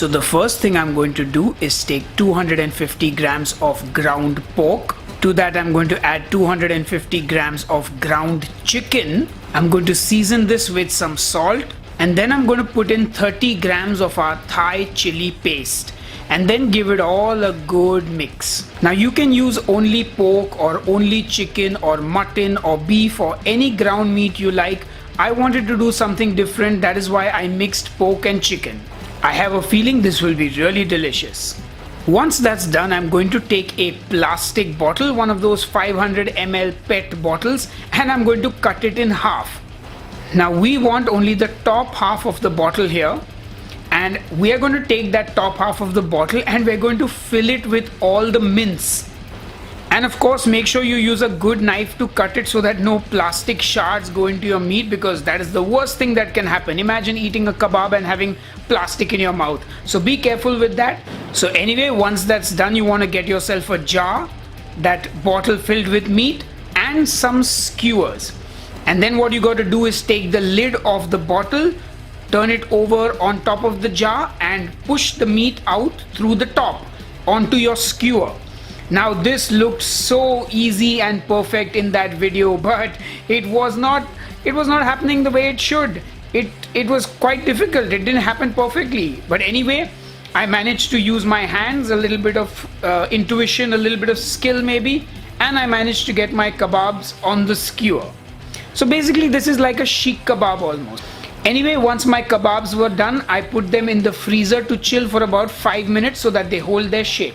So the first thing I'm going to do is take 250 grams of ground pork. To that I'm going to add 250 grams of ground chicken. I'm going to season this with some salt, and then I'm going to put in 30 grams of our Thai chili paste and then give it all a good mix. Now you can use only pork or only chicken or mutton or beef or any ground meat you like. I wanted to do something different, that is why I mixed pork and chicken. I have a feeling this will be really delicious. Once that's done, I'm going to take a plastic bottle, one of those 500 ml PET bottles, and I'm going to cut it in half. Now we want only the top half of the bottle here, and we are going to take that top half of the bottle and we're going to fill it with all the mince. And of course make sure you use a good knife to cut it so that no plastic shards go into your meat, because that is the worst thing that can happen. Imagine eating a kebab and having plastic in your mouth. So be careful with that. So anyway, once that's done, you want to get yourself a jar, that bottle filled with meat, and some skewers. And then what you got to do is take the lid of the bottle, turn it over on top of the jar and push the meat out through the top onto your skewer. Now this looked so easy and perfect in that video, but it was not happening the way it should. It was quite difficult. It didn't happen perfectly. But anyway, I managed to use my hands, a little bit of intuition, a little bit of skill maybe, and I managed to get my kebabs on the skewer. So basically this is like a sheikh kebab almost. Anyway, once my kebabs were done, I put them in the freezer to chill for about 5 minutes so that they hold their shape.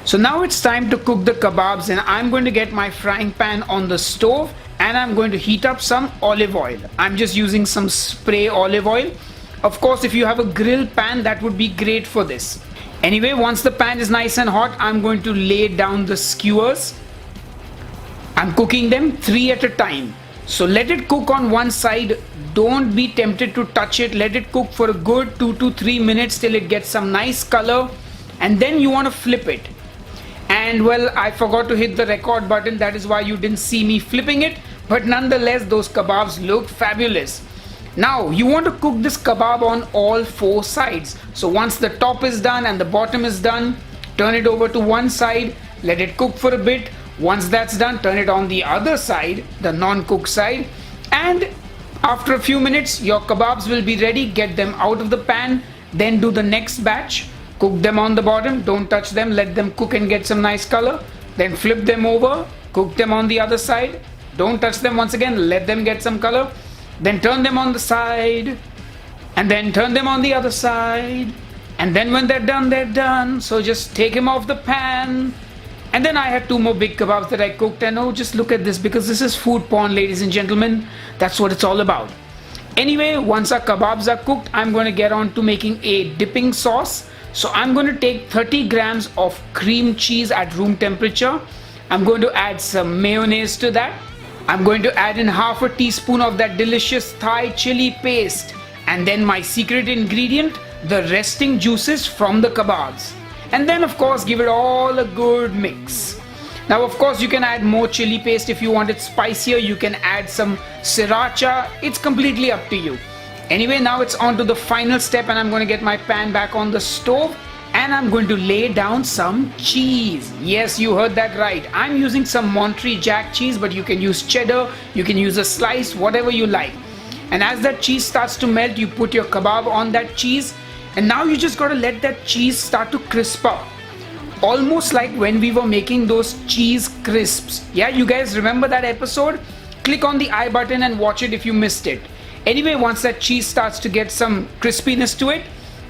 So now it's time to cook the kebabs, and I'm going to get my frying pan on the stove and I'm going to heat up some olive oil. I'm just using some spray olive oil. Of course, if you have a grill pan, that would be great for this. Anyway, once the pan is nice and hot, I'm going to lay down the skewers. I'm cooking them 3 at a time. So let it cook on one side. Don't be tempted to touch it. Let it cook for a good 2 to 3 minutes till it gets some nice color, and then you want to flip it. And well, I forgot to hit the record button, that is why you didn't see me flipping it, but nonetheless those kebabs look fabulous. Now you want to cook this kebab on all 4 sides. So once the top is done and the bottom is done, turn it over to one side, let it cook for a bit. Once that's done, turn it on the other side, the non-cooked side, and after a few minutes your kebabs will be ready. Get them out of the pan, then do the next batch. Cook them on the bottom, don't touch them, let them cook and get some nice color. Then flip them over, cook them on the other side, don't touch them once again, let them get some color. Then turn them on the side, and then turn them on the other side, and then when they're done, they're done. So just take them off the pan. And then I had 2 more big kebabs that I cooked, and oh, just look at this, because this is food porn, ladies and gentlemen. That's what it's all about. Anyway, once our kebabs are cooked, I'm going to get on to making a dipping sauce. So I'm going to take 30 grams of cream cheese at room temperature. I'm going to add some mayonnaise to that. I'm going to add in half a teaspoon of that delicious Thai chili paste. And then my secret ingredient, the resting juices from the kebabs. And then of course give it all a good mix. Now of course you can add more chili paste if you want it spicier. You can add some sriracha. It's completely up to you. Anyway, now it's on to the final step, and I'm going to get my pan back on the stove and I'm going to lay down some cheese. Yes, you heard that right. I'm using some Monterey Jack cheese, but you can use cheddar, you can use a slice, whatever you like. And as that cheese starts to melt, you put your kebab on that cheese, and now you just got to let that cheese start to crisp up. Almost like when we were making those cheese crisps. Yeah, you guys remember that episode? Click on the I button and watch it if you missed it. Anyway, once that cheese starts to get some crispiness to it,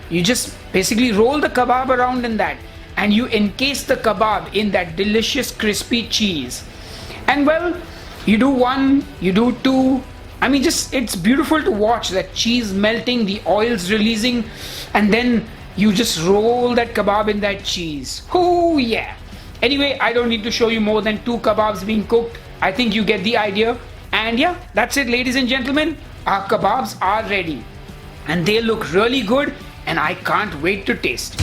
you just basically roll the kebab around in that, and you encase the kebab in that delicious crispy cheese. And well, you do 1, you do 2. I mean, just it's beautiful to watch that cheese melting, the oils releasing, and then you just roll that kebab in that cheese. Oh yeah. Anyway, I don't need to show you more than 2 kebabs being cooked. I think you get the idea. And yeah, that's it, ladies and gentlemen. Our kebabs are ready, and they look really good, and I can't wait to taste.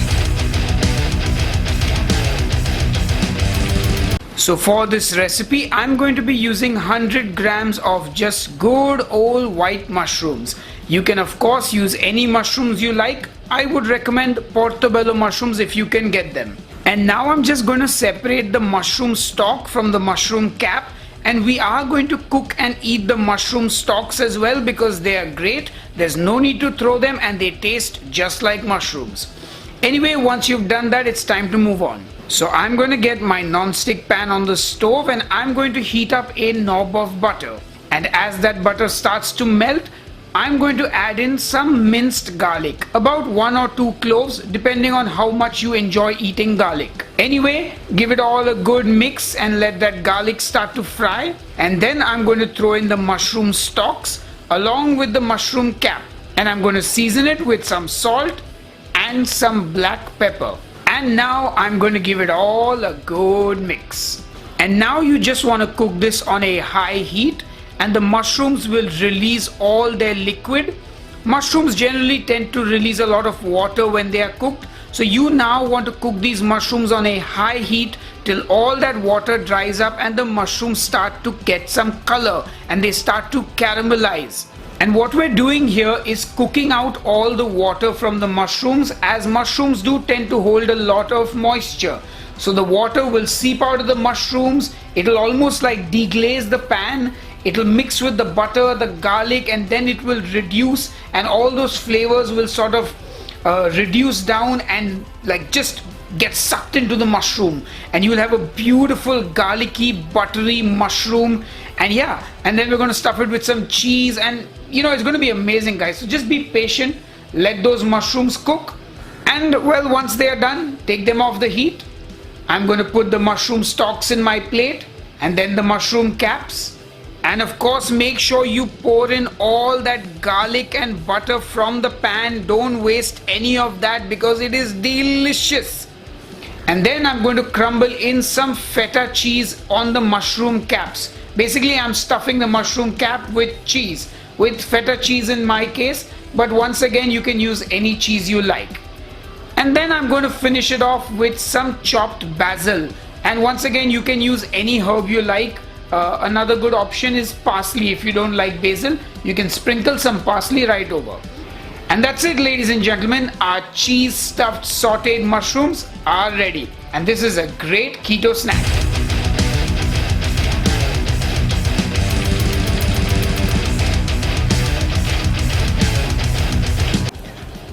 So for this recipe, I'm going to be using 100 grams of just good old white mushrooms. You can of course use any mushrooms you like. I would recommend portobello mushrooms if you can get them. And now I'm just going to separate the mushroom stalk from the mushroom cap, and we are going to cook and eat the mushroom stalks as well because they are great. There's no need to throw them and they taste just like mushrooms. Anyway, once you've done that, it's time to move on. So I'm going to get my non-stick pan on the stove and I'm going to heat up a knob of butter. And as that butter starts to melt, I'm going to add in some minced garlic, about 1 or 2 cloves depending on how much you enjoy eating garlic. Anyway, give it all a good mix and let that garlic start to fry, and then I'm going to throw in the mushroom stalks along with the mushroom cap, and I'm going to season it with some salt and some black pepper. And now I'm going to give it all a good mix. And now you just want to cook this on a high heat, and the mushrooms will release all their liquid. Mushrooms generally tend to release a lot of water when they are cooked. So you now want to cook these mushrooms on a high heat till all that water dries up and the mushrooms start to get some color and they start to caramelize. And what we're doing here is cooking out all the water from the mushrooms, as mushrooms do tend to hold a lot of moisture. So the water will seep out of the mushrooms, it'll almost like deglaze the pan. It'll mix with the butter, the garlic, and then it will reduce, and all those flavors will sort of reduce down and like just get sucked into the mushroom, and you will have a beautiful garlicky buttery mushroom. And yeah, and then we're going to stuff it with some cheese, and you know, it's going to be amazing, guys. So just be patient, let those mushrooms cook, and well, once they are done, take them off the heat. I'm going to put the mushroom stalks in my plate and then the mushroom caps. And of course, make sure you pour in all that garlic and butter from the pan. Don't waste any of that because it is delicious. And then I'm going to crumble in some feta cheese on the mushroom caps. Basically, I'm stuffing the mushroom cap with cheese, with feta cheese in my case. But once again, you can use any cheese you like. And then I'm going to finish it off with some chopped basil. And once again, you can use any herb you like. Another good option is parsley. If you don't like basil, you can sprinkle some parsley right over. And that's it, ladies and gentlemen. Our cheese stuffed sauteed mushrooms are ready. And this is a great keto snack.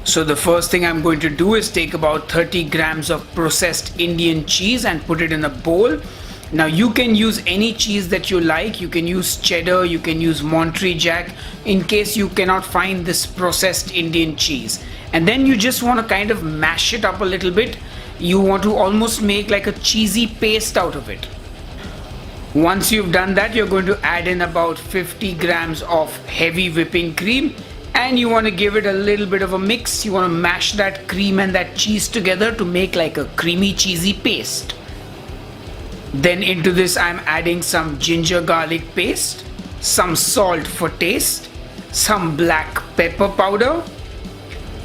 So the first thing I'm going to do is take about 30 grams of processed Indian cheese and put it in a bowl. Now you can use any cheese that you like. You can use cheddar, you can use Monterey Jack in case you cannot find this processed Indian cheese. And then you just want to kind of mash it up a little bit. You want to almost make like a cheesy paste out of it. Once you've done that, you're going to add in about 50 grams of heavy whipping cream, and you want to give it a little bit of a mix. You want to mash that cream and that cheese together to make like a creamy cheesy paste. Then into this I'm adding some ginger garlic paste, some salt for taste, some black pepper powder,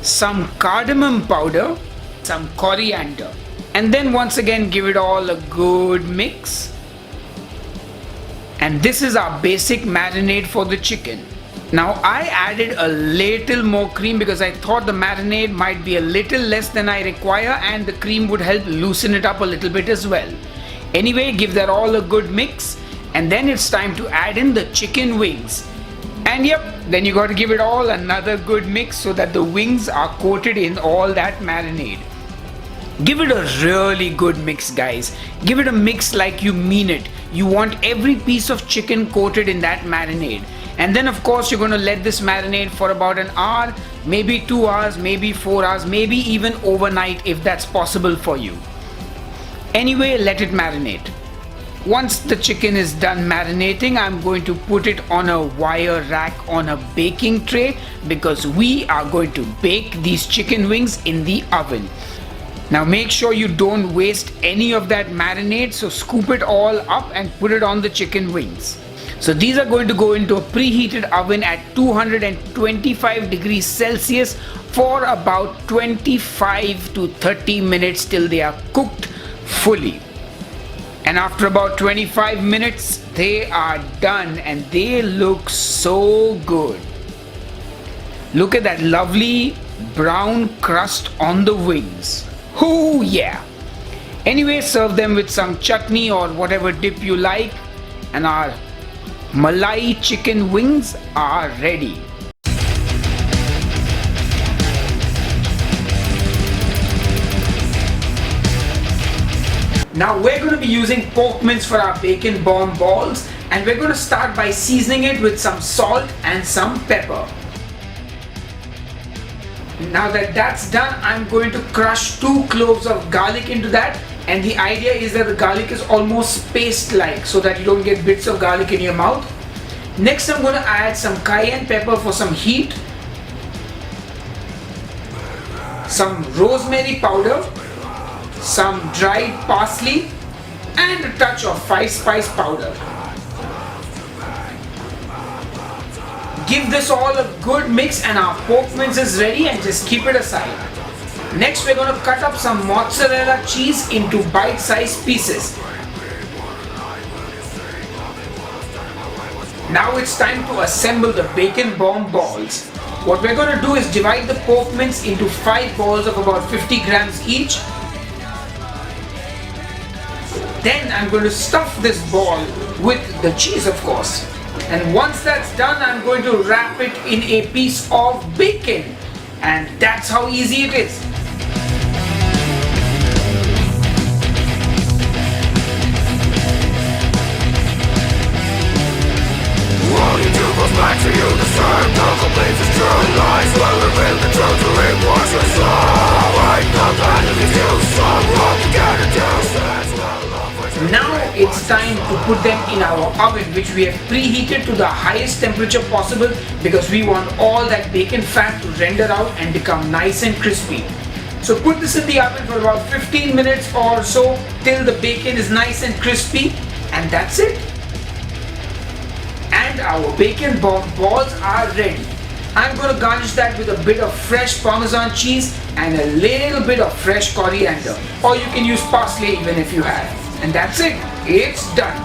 some cardamom powder, some coriander, and then once again give it all a good mix. And this is our basic marinade for the chicken. Now I added a little more cream because I thought the marinade might be a little less than I require, and the cream would help loosen it up a little bit as well. Anyway, give that all a good mix, and then it's time to add in the chicken wings. And yep, then you got to give it all another good mix so that the wings are coated in all that marinade. Give it a really good mix, guys. Give it a mix like you mean it. You want every piece of chicken coated in that marinade. And then of course you're going to let this marinate for about an hour, maybe 2 hours, maybe 4 hours, maybe even overnight if that's possible for you. Anyway, let it marinate. Once the chicken is done marinating, I'm going to put it on a wire rack on a baking tray because we are going to bake these chicken wings in the oven. Now make sure you don't waste any of that marinade, so scoop it all up and put it on the chicken wings. So these are going to go into a preheated oven at 225 degrees Celsius for about 25 to 30 minutes till they are cooked fully. And after about 25 minutes they are done and they look so good. Look at that lovely brown crust on the wings. Oh yeah! Anyway, serve them with some chutney or whatever dip you like, and our Malai chicken wings are ready. Now we're going to be using pork mince for our bacon bomb balls, and we're going to start by seasoning it with some salt and some pepper. Now that that's done, I'm going to crush 2 cloves of garlic into that, and the idea is that the garlic is almost paste-like so that you don't get bits of garlic in your mouth. Next, I'm going to add some cayenne pepper for some heat, some rosemary powder, some dried parsley, and a touch of 5-spice powder. Give this all a good mix and our pork mince is ready, and just keep it aside. Next, we're going to cut up some mozzarella cheese into bite-sized pieces. Now it's time to assemble the bacon bomb balls. What we're going to do is divide the pork mince into 5 balls of about 50 grams each. Then I'm going to stuff this ball with the cheese, of course. And once that's done, I'm going to wrap it in a piece of bacon. And that's how easy it is. All you do goes back to you, the same no complaints is true. Lies will reveal the truth to reinforce your soul. Ain't no kind of excuse, some wrong you gotta do. Now it's time to put them in our oven, which we have preheated to the highest temperature possible because we want all that bacon fat to render out and become nice and crispy. So put this in the oven for about 15 minutes or so till the bacon is nice and crispy, and that's it. And our bacon bomb balls are ready. I'm going to garnish that with a bit of fresh Parmesan cheese and a little bit of fresh coriander, or you can use parsley even if you have. And that's it, it's done.